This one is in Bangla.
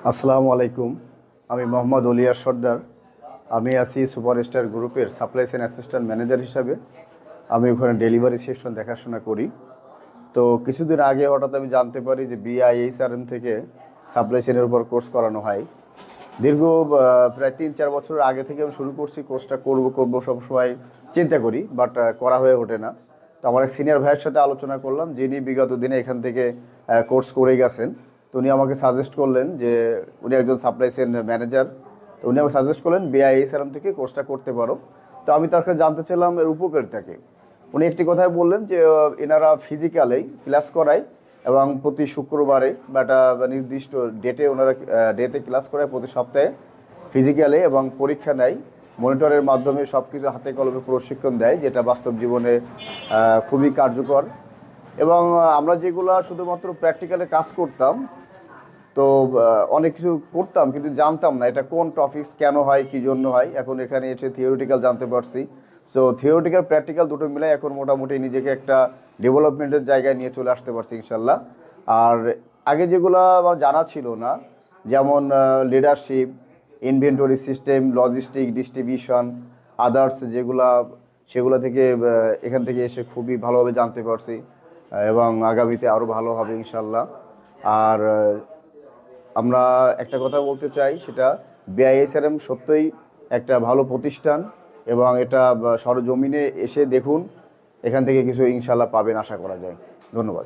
আসসালামু আলাইকুম। আমি মোহাম্মদ ওলিয়ার সর্দার। আমি আছি সুপারস্টার গ্রুপের সাপ্লাই চেইন অ্যাসিস্ট্যান্ট ম্যানেজার হিসাবে। আমি ওখানে ডেলিভারি সেকশন দেখাশোনা করি। তো কিছুদিন আগে হঠাৎ আমি জানতে পারি যে BIHRM থেকে সাপ্লাই চেইনের উপর কোর্স করানো হয়। দীর্ঘ প্রায় 3-4 বছর আগে থেকে আমি শুরু করছি, কোর্সটা করব সবসময় চিন্তা করি, বাট করা হয়ে ওঠে না। তো আমার এক সিনিয়র ভাইয়ের সাথে আলোচনা করলাম, যিনি বিগত দিনে এখান থেকে কোর্স করে গেছেন। তো উনি আমাকে সাজেস্ট করলেন যে উনি একজন সাপ্লাই চেইন ম্যানেজার। তো উনি আমাকে সাজেস্ট করলেন BIHRM থেকে কোর্সটা করতে পারো। তো আমি তার কাছে জানতে চাইলাম এর উপকারিতাকে। উনি একটি কথাই বললেন যে এনারা ফিজিক্যালেই ক্লাস করায় এবং প্রতি শুক্রবারে বা একটা নির্দিষ্ট ডেটে ওনারা ডেতে ক্লাস করায়, প্রতি সপ্তাহে ফিজিক্যালে এবং পরীক্ষা নেয়, মনিটরের মাধ্যমে সব কিছু হাতে কলমে প্রশিক্ষণ দেয়, যেটা বাস্তব জীবনে খুবই কার্যকর। এবং আমরা যেগুলো শুধুমাত্র প্র্যাকটিক্যালে কাজ করতাম, তো অনেক কিছু করতাম কিন্তু জানতাম না এটা কোন টপিকস, কেন হয়, কী জন্য হয়। এখন এখানে এসে থিওরিটিক্যাল জানতে পারছি। সো থিওরিটিক্যাল প্র্যাকটিক্যাল দুটো মিলে এখন মোটামুটি নিজেকে একটা ডেভেলপমেন্টের জায়গায় নিয়ে চলে আসতে পারছি ইনশাল্লাহ। আর আগে যেগুলো আমার জানা ছিল না, যেমন leadership, inventory system, logistic, distribution, others যেগুলা, সেগুলো থেকে এখান থেকে এসে খুবই ভালোভাবে জানতে পারছি এবং আগামীতে আরও ভালো হবে ইনশাল্লাহ। আর আমরা একটা কথা বলতে চাই, সেটা BIHRM সত্যই একটা ভালো প্রতিষ্ঠান এবং এটা সরজমিনে এসে দেখুন, এখান থেকে কিছু ইনশাল্লাহ পাবেন আশা করা যায়। ধন্যবাদ।